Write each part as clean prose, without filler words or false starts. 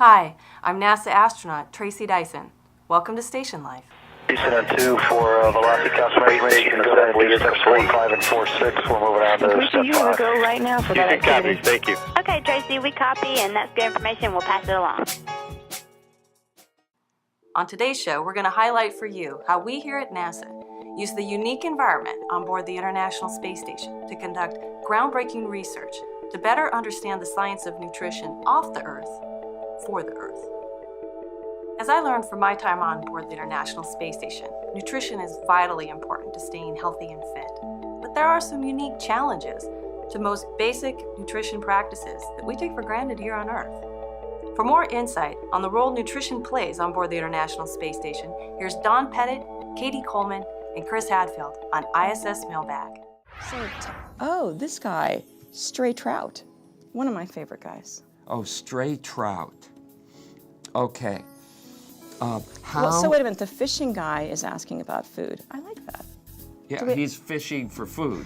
Hi, I'm NASA astronaut Tracy Dyson. Welcome to Station Life. Houston on 2 for velocity confirmation. Step 4, 5, and 4, 6. We're moving on to step 5. Go right now for that activity. Copy. Thank you. Okay, Tracy, we copy, and that's good information. We'll pass it along. On today's show, we're going to highlight for you how we here at NASA use the unique environment on board the International Space Station to conduct groundbreaking research to better understand the science of nutrition off the Earth for the Earth. As I learned from my time on board the International Space Station, nutrition is vitally important to staying healthy and fit. But there are some unique challenges to most basic nutrition practices that we take for granted here on Earth. For more insight on the role nutrition plays on board the International Space Station, here's Don Pettit, Katie Coleman, and Chris Hadfield on ISS Mailbag. Oh, this guy, stray trout. One of my favorite guys. Oh, stray trout. Okay. How? Well, so wait a minute, the fishing guy is asking about food. I like that. Yeah, he's fishing for food.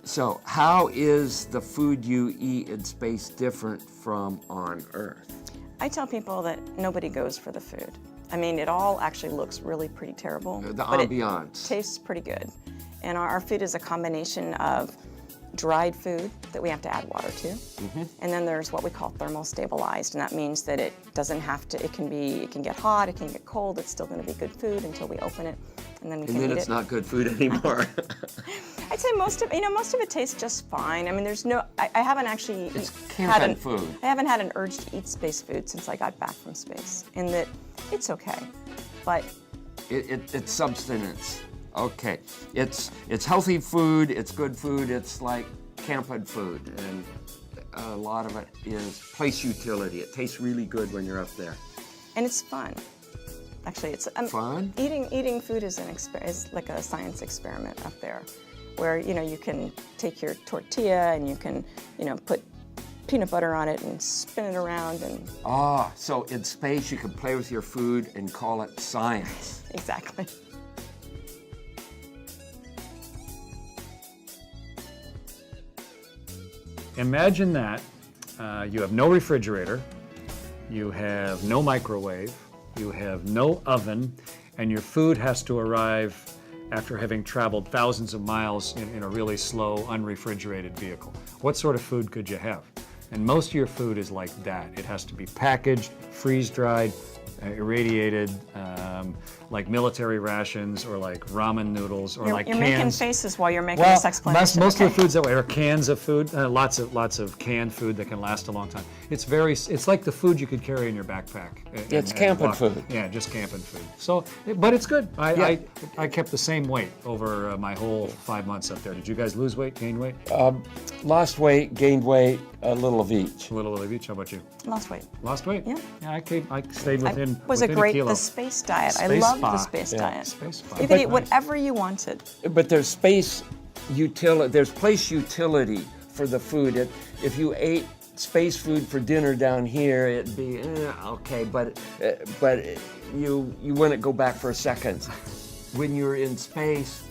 So how is the food you eat in space different from on Earth? I tell people that nobody goes for the food. I mean, it all actually looks really pretty terrible. The but ambiance. It tastes pretty good. And our food is a combination of dried food that we have to add water to. Mm-hmm. And then there's what we call thermal stabilized, and that means that it doesn't have to, it can get hot, it can get cold, it's still going to be good food until we open it, and then we can eat it. And then it's not good food anymore. I'd say most of it tastes just fine. I mean, there's no, I haven't actually camping food. I haven't had an urge to eat space food since I got back from space, in that it's okay, but it's subsistence. Okay, it's healthy food, it's good food, it's like camping food, and a lot of it is place utility. It tastes really good when you're up there. And it's fun. Actually, it's fun. Eating food is is like a science experiment up there, where you can take your tortilla and you can put peanut butter on it and spin it around and. So in space you can play with your food and call it science. Exactly. Imagine that you have no refrigerator, you have no microwave, you have no oven, and your food has to arrive after having traveled thousands of miles in a really slow, unrefrigerated vehicle. What sort of food could you have? And most of your food is like that. It has to be packaged, freeze-dried, irradiated, like military rations or like ramen noodles or like cans. You're making faces while you're making this explanation. Most of the food's that way, or cans of food, lots of canned food that can last a long time. It's like the food you could carry in your backpack. It's camping food. Yeah, just camping food. So, but it's good. I kept the same weight over my whole 5 months up there. Did you guys lose weight, gain weight? Lost weight, gained weight, a little of each. A little of each. How about you? Lost weight. Lost weight? Yeah. Yeah, I stayed within. Was within it great? a kilo. The space diet. I Space loved spa. the space diet. Space spa. You could eat whatever you wanted. But there's space utility. There's place utility for the food. If you ate space food for dinner down here, it'd be okay, but you wouldn't go back for a second. When you're in space,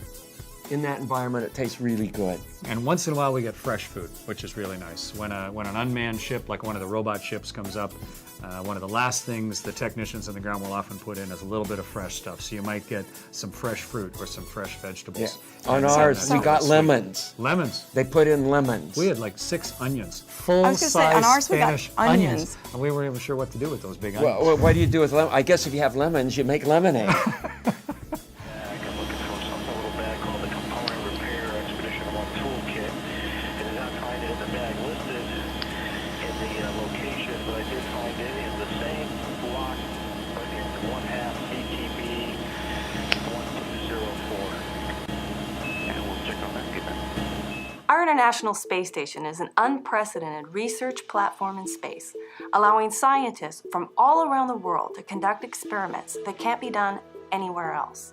in that environment, it tastes really good. And once in a while we get fresh food, which is really nice. When an unmanned ship, like one of the robot ships, comes up, one of the last things the technicians on the ground will often put in is a little bit of fresh stuff. So you might get some fresh fruit or some fresh vegetables. Yeah. On ours, we got lemons. Lemons. They put in lemons. We had like 6 onions, I was gonna say, on ours we got Spanish onions. And we weren't even sure what to do with those big onions. Well, what do you do with lemons? I guess if you have lemons, you make lemonade. Our International Space Station is an unprecedented research platform in space, allowing scientists from all around the world to conduct experiments that can't be done anywhere else.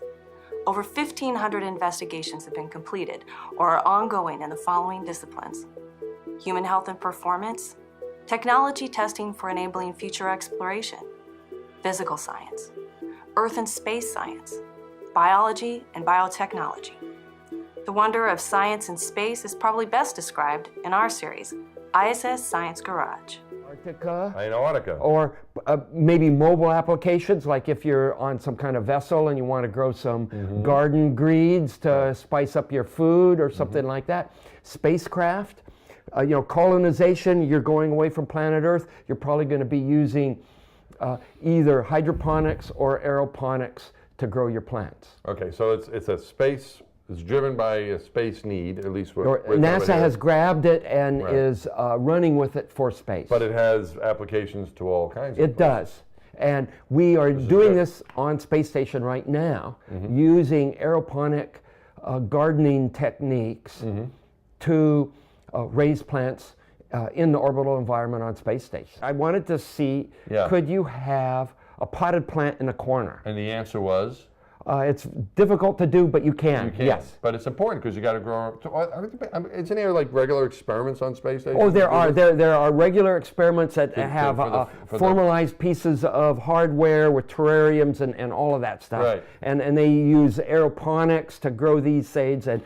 Over 1,500 investigations have been completed or are ongoing in the following disciplines: human health and performance, technology testing for enabling future exploration, physical science, earth and space science, biology and biotechnology. The wonder of science and space is probably best described in our series, ISS Science Garage. Antarctica. Antarctica. Or maybe mobile applications, like if you're on some kind of vessel and you want to grow some garden greens to spice up your food or something like that. Spacecraft, colonization, you're going away from planet Earth, you're probably going to be using either hydroponics or aeroponics to grow your plants. Okay, so it's a space, it's driven by a space need, at least with NASA has grabbed it and is running with it for space. But it has applications to all kinds of It does. And we are doing this on Space Station right now, using aeroponic gardening techniques to raise plants in the orbital environment on Space Station. I wanted to see, could you have a potted plant in a corner? And the answer was? It's difficult to do, but you can. Yes. But it's important because you got to grow. Isn't there like regular experiments on Space Station? Oh, there are. There are regular experiments that have formalized pieces of hardware with terrariums and all of that stuff. Right. And they use aeroponics to grow these seeds, and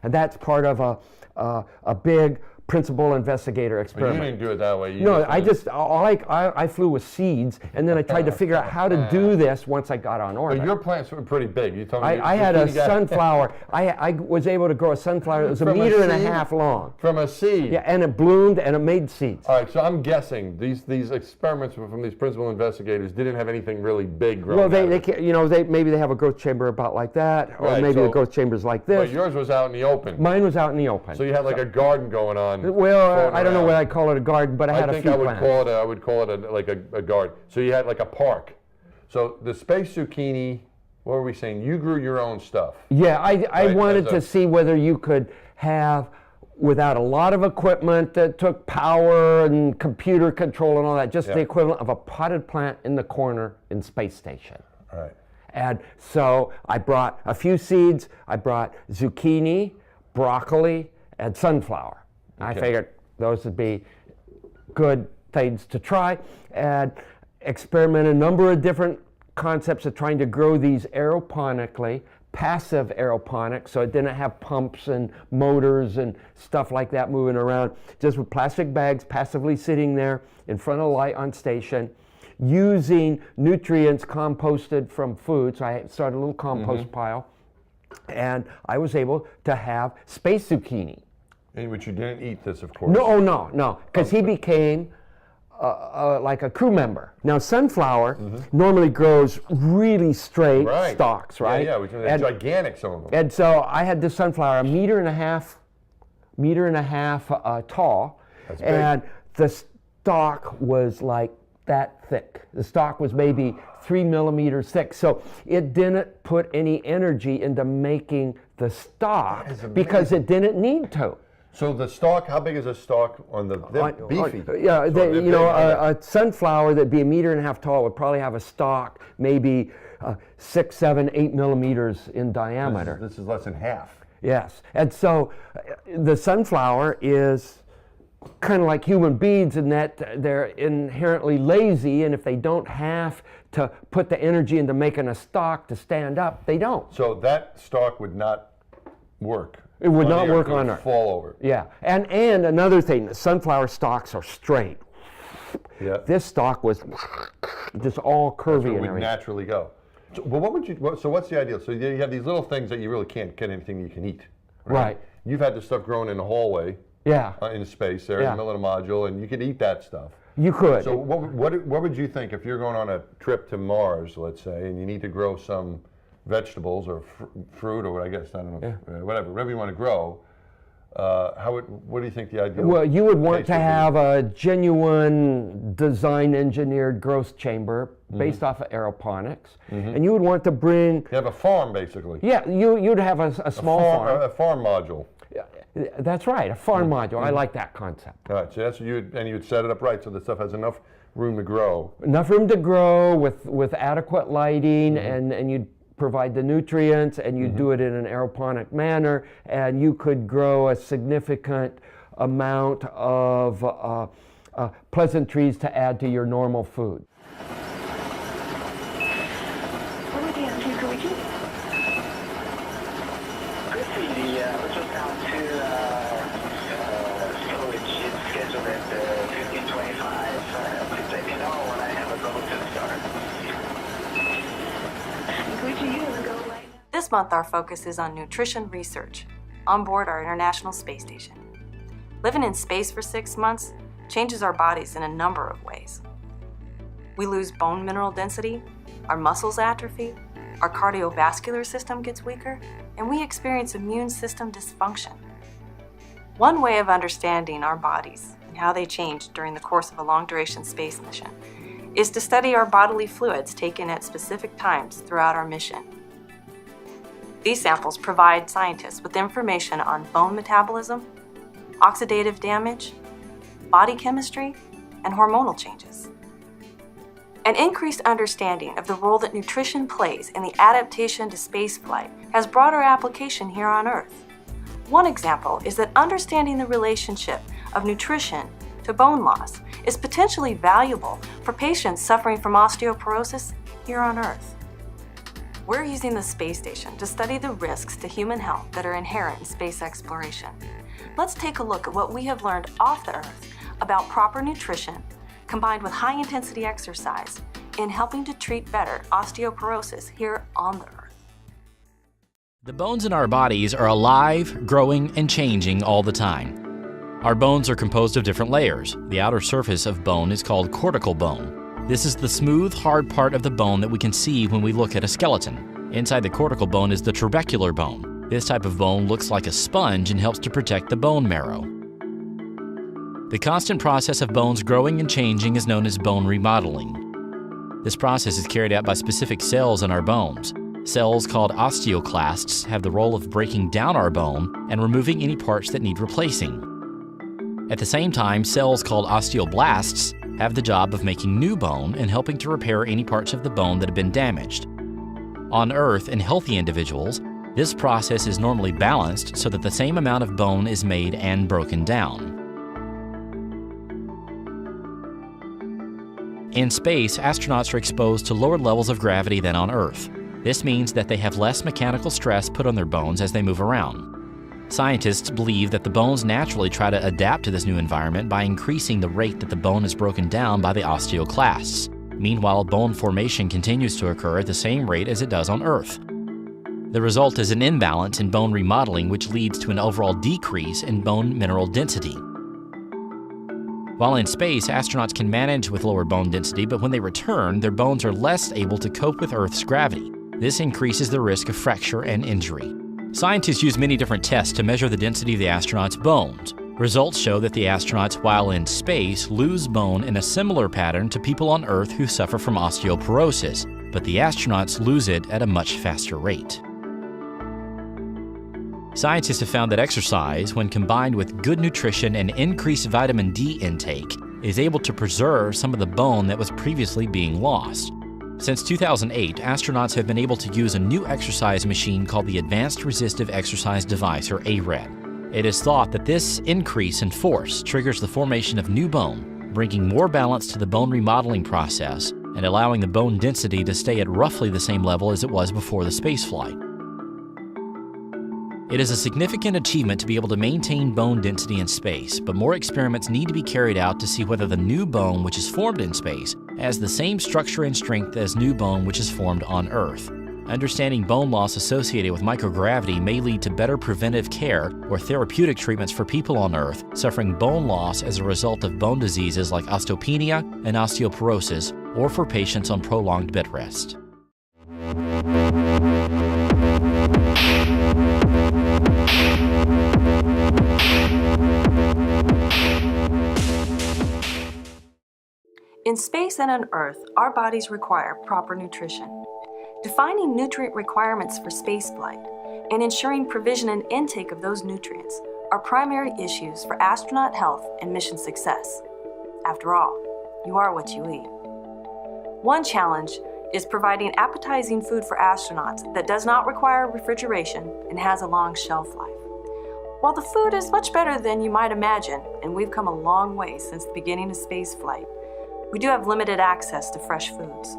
that's part of a big principal investigator experiment. But you didn't do it that way. No, I flew with seeds, and then I tried to figure out how to do this once I got on orbit. But your plants were pretty big. You told me I had a sunflower. I was able to grow a sunflower that was a meter and a half long. From a seed? Yeah, and it bloomed and it made seeds. All right, so I'm guessing these experiments from these principal investigators didn't have anything really big growing. Well, maybe they have a growth chamber about like that, or maybe the growth chamber's like this. But yours was out in the open. Mine was out in the open. So you had like a garden going on. Well, I don't know what I'd call it a garden, but I had a few plants. I would call it like a garden. So you had like a park. So the space zucchini, what were we saying? You grew your own stuff. Yeah, I wanted to see whether you could have, without a lot of equipment that took power and computer control and all that, just the equivalent of a potted plant in the corner in Space Station. All right. And so I brought a few seeds. I brought zucchini, broccoli, and sunflower. I figured those would be good things to try, and experiment a number of different concepts of trying to grow these aeroponically, passive aeroponics, so it didn't have pumps and motors and stuff like that moving around, just with plastic bags passively sitting there in front of the light on station, using nutrients composted from food. So I started a little compost pile, and I was able to have space zucchini. In which you didn't eat this, of course. No, because he became like a crew member. Now, sunflower normally grows really straight stalks, right? Yeah, which are gigantic, some of them. And so I had this sunflower a meter and a half tall, and the stalk was like that thick. The stalk was maybe 3 millimeters thick, so it didn't put any energy into making the stalk because it didn't need to. So the stalk, how big is a stalk on the beefy? Yeah, a sunflower that'd be a meter and a half tall would probably have a stalk maybe 6, 7, 8 millimeters in diameter. This is less than half. Yes, and so the sunflower is kind of like human beings in that they're inherently lazy, and if they don't have to put the energy into making a stalk to stand up, they don't. So that stalk would not work. It would not work on Earth. Fall over. Yeah, and another thing, the sunflower stalks are straight. Yeah. This stalk was just all curvy and it would everything. naturally go. So, well, what's the ideal? So you have these little things that you really can't get anything you can eat. Right. You've had this stuff growing in the hallway. Yeah. In space there in the middle of the module, and you could eat that stuff. You could. So what would you think if you're going on a trip to Mars, let's say, and you need to grow some vegetables or fruit, or what, I guess, I don't know, whatever you want to grow, what do you think the ideal? Well, you would want to have a genuine design engineered growth chamber based off of aeroponics, and you would want to bring... You have a farm, basically. Yeah, you'd have a small farm. A farm module. That's right, a farm module. I like that concept. All right, so that's you'd set it up right so the stuff has enough room to grow. Enough room to grow with adequate lighting, and you'd provide the nutrients, and you do it in an aeroponic manner, and you could grow a significant amount of pleasantries to add to your normal food. Let's just down to storage. It's scheduled at 15:25. Please let me know when I have a double month our focus is on nutrition research on board our International Space Station. Living in space for 6 months changes our bodies in a number of ways. We lose bone mineral density, our muscles atrophy, our cardiovascular system gets weaker, and we experience immune system dysfunction. One way of understanding our bodies and how they change during the course of a long-duration space mission is to study our bodily fluids taken at specific times throughout our mission. These samples provide scientists with information on bone metabolism, oxidative damage, body chemistry, and hormonal changes. An increased understanding of the role that nutrition plays in the adaptation to spaceflight has broader application here on Earth. One example is that understanding the relationship of nutrition to bone loss is potentially valuable for patients suffering from osteoporosis here on Earth. We're using the space station to study the risks to human health that are inherent in space exploration. Let's take a look at what we have learned off the Earth about proper nutrition combined with high-intensity exercise in helping to treat better osteoporosis here on the Earth. The bones in our bodies are alive, growing, and changing all the time. Our bones are composed of different layers. The outer surface of bone is called cortical bone. This is the smooth, hard part of the bone that we can see when we look at a skeleton. Inside the cortical bone is the trabecular bone. This type of bone looks like a sponge and helps to protect the bone marrow. The constant process of bones growing and changing is known as bone remodeling. This process is carried out by specific cells in our bones. Cells called osteoclasts have the role of breaking down our bone and removing any parts that need replacing. At the same time, cells called osteoblasts have the job of making new bone and helping to repair any parts of the bone that have been damaged. On Earth, in healthy individuals, this process is normally balanced so that the same amount of bone is made and broken down. In space, astronauts are exposed to lower levels of gravity than on Earth. This means that they have less mechanical stress put on their bones as they move around. Scientists believe that the bones naturally try to adapt to this new environment by increasing the rate that the bone is broken down by the osteoclasts. Meanwhile, bone formation continues to occur at the same rate as it does on Earth. The result is an imbalance in bone remodeling, which leads to an overall decrease in bone mineral density. While in space, astronauts can manage with lower bone density, but when they return, their bones are less able to cope with Earth's gravity. This increases the risk of fracture and injury. Scientists use many different tests to measure the density of the astronauts' bones. Results show that the astronauts, while in space, lose bone in a similar pattern to people on Earth who suffer from osteoporosis, but the astronauts lose it at a much faster rate. Scientists have found that exercise, when combined with good nutrition and increased vitamin D intake, is able to preserve some of the bone that was previously being lost. Since 2008, astronauts have been able to use a new exercise machine called the Advanced Resistive Exercise Device, or ARED. It is thought that this increase in force triggers the formation of new bone, bringing more balance to the bone remodeling process and allowing the bone density to stay at roughly the same level as it was before the spaceflight. It is a significant achievement to be able to maintain bone density in space, but more experiments need to be carried out to see whether the new bone which is formed in space has the same structure and strength as new bone which is formed on Earth. Understanding bone loss associated with microgravity may lead to better preventive care or therapeutic treatments for people on Earth suffering bone loss as a result of bone diseases like osteopenia and osteoporosis, or for patients on prolonged bed rest. In space and on Earth, our bodies require proper nutrition. Defining nutrient requirements for spaceflight and ensuring provision and intake of those nutrients are primary issues for astronaut health and mission success. After all, you are what you eat. One challenge is providing appetizing food for astronauts that does not require refrigeration and has a long shelf life. While the food is much better than you might imagine, and we've come a long way since the beginning of spaceflight, we do have limited access to fresh foods.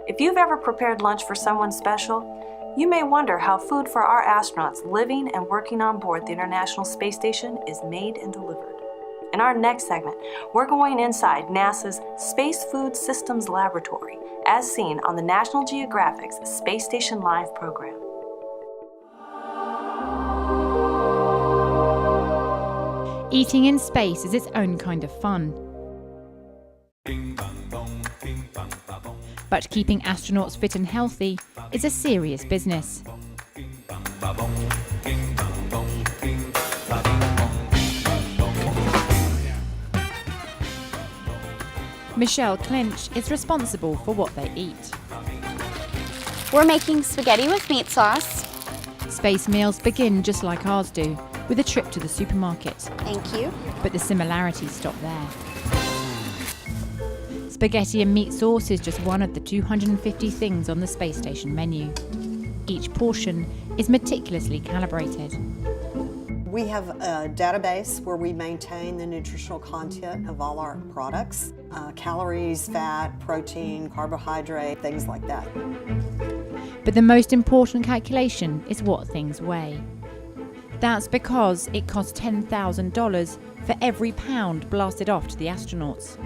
If you've ever prepared lunch for someone special, you may wonder how food for our astronauts living and working on board the International Space Station is made and delivered. In our next segment, we're going inside NASA's Space Food Systems Laboratory, as seen on the National Geographic's Space Station Live program. Eating in space is its own kind of fun. But keeping astronauts fit and healthy is a serious business. Michelle Clinch is responsible for what they eat. We're making spaghetti with meat sauce. Space meals begin just like ours do, with a trip to the supermarket. Thank you. But the similarities stop there. Spaghetti and meat sauce is just one of the 250 things on the space station menu. Each portion is meticulously calibrated. We have a database where we maintain the nutritional content of all our products. Calories, fat, protein, carbohydrate, things like that. But the most important calculation is what things weigh. That's because it costs $10,000 for every pound blasted off to the astronauts.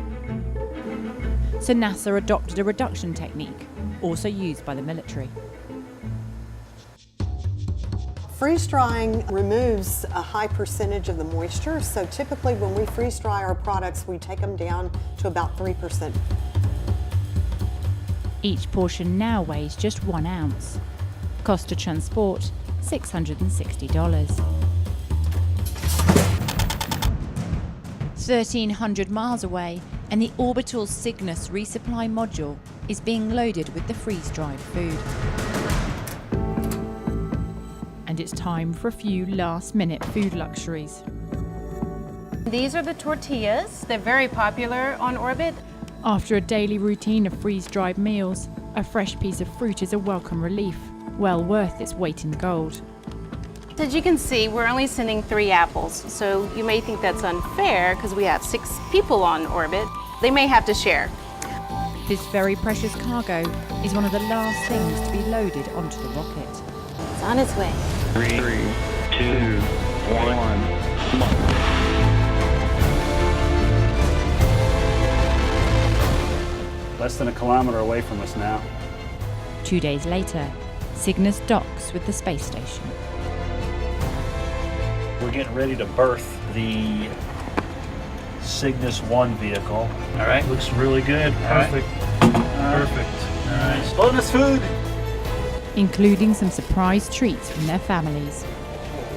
So NASA adopted a reduction technique, also used by the military. Freeze drying removes a high percentage of the moisture, so typically when we freeze dry our products, we take them down to about 3%. Each portion now weighs just 1 ounce. Cost to transport, $660. 1,300 miles away, and the orbital Cygnus resupply module is being loaded with the freeze-dried food. And it's time for a few last-minute food luxuries. These are the tortillas. They're very popular on orbit. After a daily routine of freeze-dried meals, a fresh piece of fruit is a welcome relief, well worth its weight in gold. As you can see, we're only sending 3 apples, so you may think that's unfair because we have 6 people on orbit. They may have to share. This very precious cargo is one of the last things to be loaded onto the rocket. It's on its way. 3, 2, 1. Less than a kilometer away from us now. 2 days later, Cygnus docks with the space station. We're getting ready to berth the Cygnus 1 vehicle. All right. Looks really good. Perfect. Perfect. All right. Bonus food. Including some surprise treats from their families.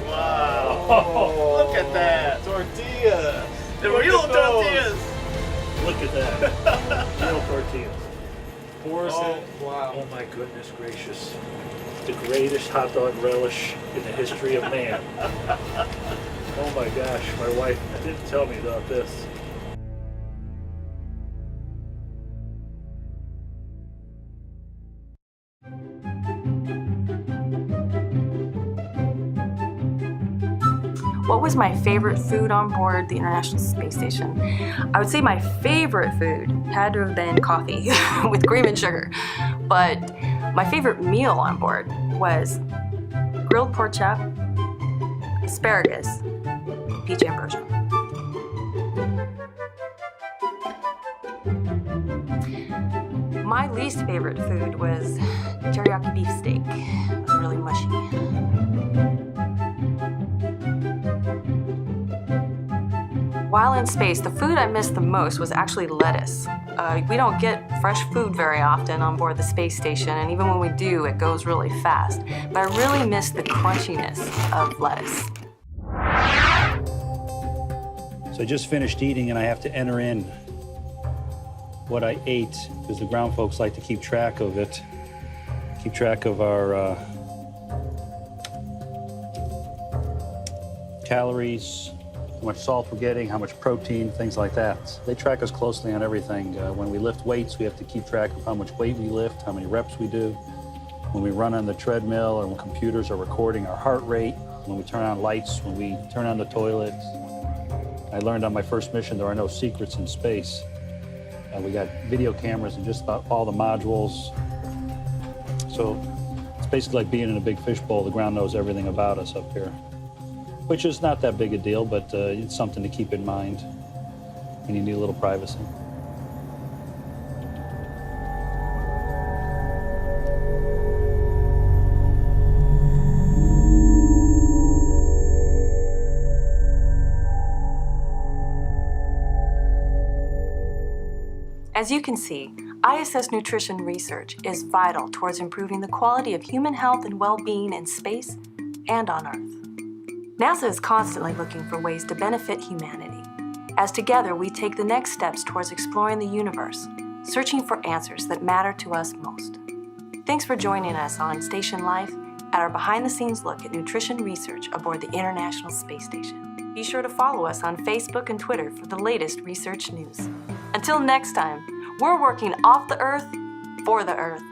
Wow. Oh, look at that. Tortilla. The real tortillas. Look at that. Real tortillas. Wow. Oh my goodness gracious. The greatest hot dog relish in the history of man. Oh my gosh, my wife didn't tell me about this. What was my favorite food on board the International Space Station? I would say my favorite food had to have been coffee with cream and sugar. But my favorite meal on board was grilled pork chop, asparagus, and peach ambrosia. My least favorite food was teriyaki beef steak. It was really mushy. While in space, the food I missed the most was actually lettuce. We don't get fresh food very often on board the space station, and even when we do, it goes really fast. But I really miss the crunchiness of lettuce. So I just finished eating and I have to enter in what I ate because the ground folks like to keep track of it. Keep track of our calories, how much salt we're getting, how much protein, things like that. They track us closely on everything. When we lift weights, we have to keep track of how much weight we lift, how many reps we do. When we run on the treadmill or when computers are recording our heart rate, when we turn on lights, when we turn on the toilet. I learned on my first mission there are no secrets in space. We got video cameras in just about all the modules. So it's basically like being in a big fishbowl. The ground knows everything about us up here. Which is not that big a deal, but it's something to keep in mind when you need a little privacy. As you can see, ISS nutrition research is vital towards improving the quality of human health and well-being in space and on Earth. NASA is constantly looking for ways to benefit humanity, as together we take the next steps towards exploring the universe, searching for answers that matter to us most. Thanks for joining us on Station Life at our behind-the-scenes look at nutrition research aboard the International Space Station. Be sure to follow us on Facebook and Twitter for the latest research news. Until next time, we're working off the Earth for the Earth.